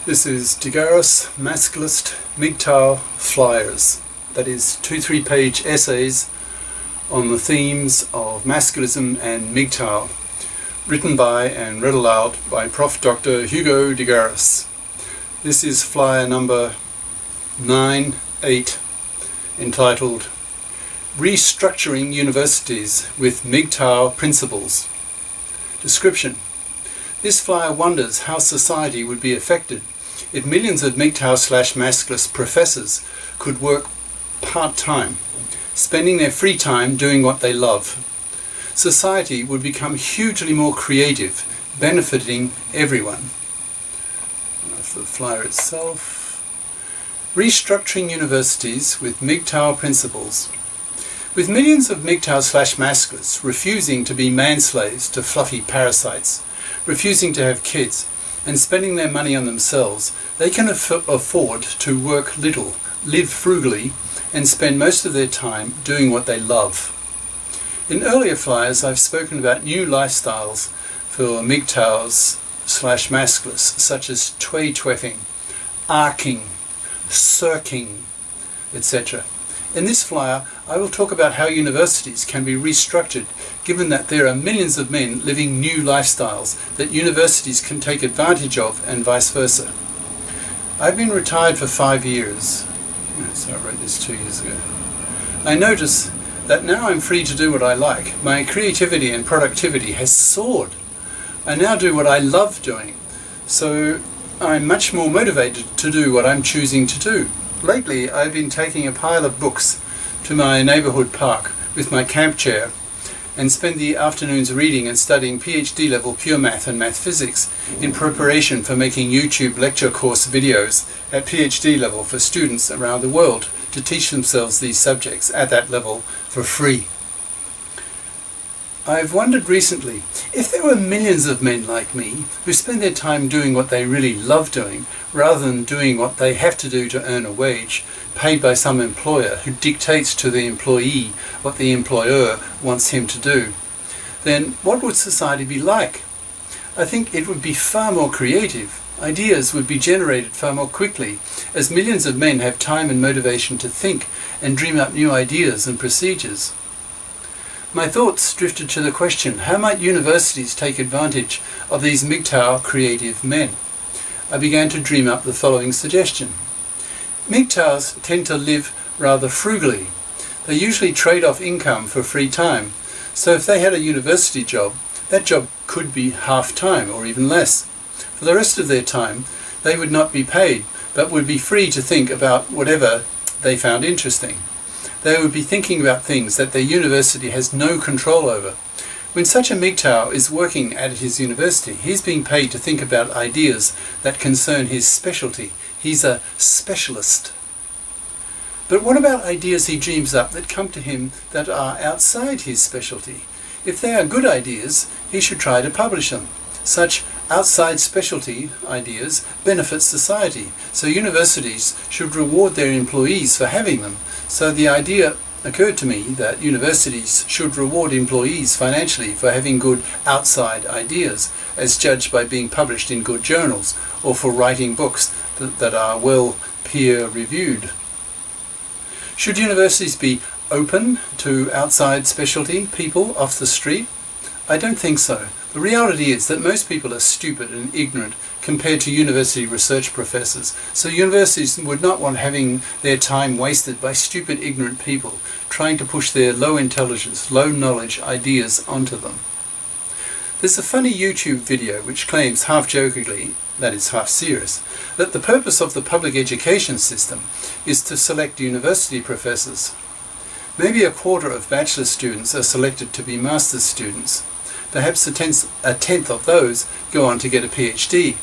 This is GARIS, Masculist, MGTOW flyers. That is 2 3-page essays on the themes of masculism and MGTOW, written by and read aloud by Prof. Dr. Hugo de GARIS. This is flyer number 9-8, entitled Restructuring Universities with MGTOW Principles. Description. This flyer wonders how society would be affected if millions of MGTOW/masculist professors could work part-time, spending their free time doing what they love. Society would become hugely more creative, benefiting everyone. For the flyer itself. Restructuring universities with MGTOW principles. With millions of MGTOW/masculists refusing to be manslaves to fluffy parasites, refusing to have kids, and spending their money on themselves, they can afford to work little, live frugally, and spend most of their time doing what they love. In earlier flyers, I've spoken about new lifestyles for MGTOWs/masculists, such as tway-tweffing, arcing, circing, etc. In this flyer, I will talk about how universities can be restructured, given that there are millions of men living new lifestyles that universities can take advantage of, and vice versa. I've been retired for 5 years. So I wrote this 2 years ago. I notice that now I'm free to do what I like. My creativity and productivity has soared. I now do what I love doing, so I'm much more motivated to do what I'm choosing to do. Lately, I've been taking a pile of books to my neighbourhood park with my camp chair and spend the afternoons reading and studying PhD level pure math and math physics in preparation for making YouTube lecture course videos at PhD level for students around the world to teach themselves these subjects at that level for free. I've wondered recently, if there were millions of men like me who spend their time doing what they really love doing, rather than doing what they have to do to earn a wage, paid by some employer who dictates to the employee what the employer wants him to do, then what would society be like? I think it would be far more creative. Ideas would be generated far more quickly, as millions of men have time and motivation to think and dream up new ideas and procedures. My thoughts drifted to the question, how might universities take advantage of these MGTOW creative men? I began to dream up the following suggestion. MGTOWs tend to live rather frugally. They usually trade off income for free time. So if they had a university job, that job could be half-time or even less. For the rest of their time, they would not be paid, but would be free to think about whatever they found interesting. They would be thinking about things that their university has no control over. When such a MGTOW is working at his university, he's being paid to think about ideas that concern his specialty. He's a specialist. But what about ideas he dreams up that come to him that are outside his specialty? If they are good ideas, he should try to publish them. Such outside specialty ideas benefit society, so universities should reward their employees for having them. So the idea occurred to me that universities should reward employees financially for having good outside ideas, as judged by being published in good journals, or for writing books that are well peer-reviewed. Should universities be open to outside specialty people off the street? I don't think so. The reality is that most people are stupid and ignorant compared to university research professors, so universities would not want having their time wasted by stupid, ignorant people trying to push their low intelligence, low knowledge ideas onto them. There's a funny YouTube video which claims, half jokingly, that is half serious, that the purpose of the public education system is to select university professors. Maybe a quarter of bachelor students are selected to be master's students. Perhaps a tenth of those go on to get a PhD.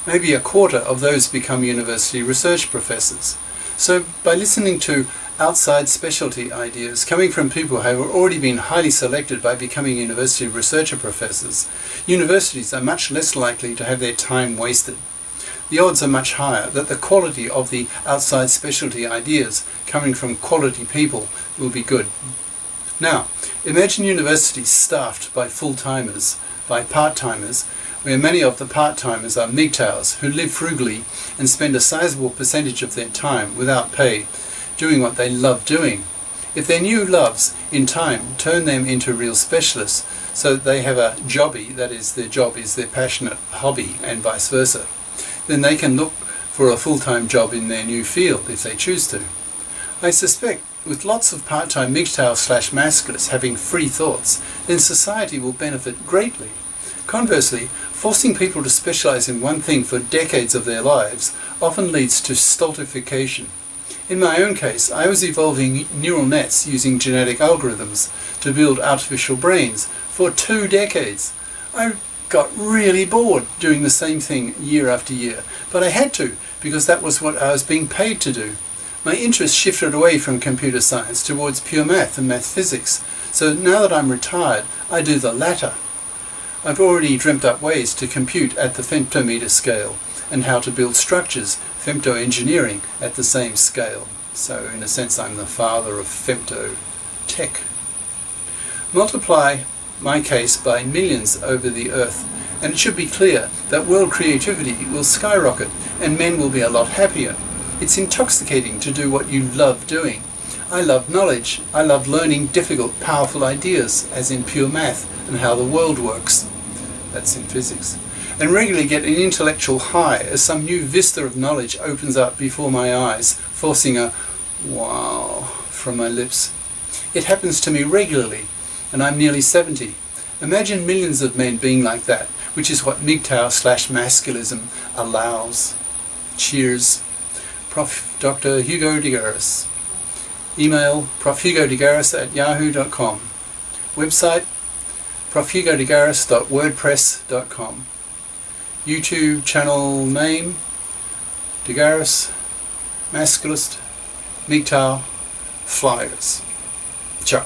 Maybe a quarter of those become university research professors. So by listening to outside specialty ideas coming from people who have already been highly selected by becoming university researcher professors, universities are much less likely to have their time wasted. The odds are much higher that the quality of the outside specialty ideas coming from quality people will be good. Now, imagine universities staffed by full-timers, by part-timers, where many of the part-timers are MGTOWs who live frugally and spend a sizable percentage of their time without pay doing what they love doing. If their new loves in time turn them into real specialists so that they have a jobby, that is, their job is their passionate hobby and vice versa, then they can look for a full-time job in their new field if they choose to. I suspect with lots of part-time MGTOW/masculists having free thoughts, then society will benefit greatly. Conversely, forcing people to specialize in one thing for decades of their lives often leads to stultification. In my own case, I was evolving neural nets using genetic algorithms to build artificial brains for 2 decades. I got really bored doing the same thing year after year, but I had to because that was what I was being paid to do. My interest shifted away from computer science towards pure math and math physics, so now that I'm retired, I do the latter. I've already dreamt up ways to compute at the femtometer scale and how to build structures, femtoengineering, at the same scale. So in a sense I'm the father of femto tech. Multiply my case by millions over the earth and it should be clear that world creativity will skyrocket and men will be a lot happier. It's intoxicating to do what you love doing. I love knowledge. I love learning difficult, powerful ideas, as in pure math and how the world works. That's in physics. And regularly get an intellectual high as some new vista of knowledge opens up before my eyes, forcing a wow from my lips. It happens to me regularly, and I'm nearly 70. Imagine millions of men being like that, which is what MGTOW/masculism allows. Cheers. Prof. Dr. Hugo de GARIS. Email profhugodegaris@yahoo.com. Website profhugodegaris.wordpress.com. YouTube channel name de GARIS, Masculist, MGTOW, Flyers. Ciao.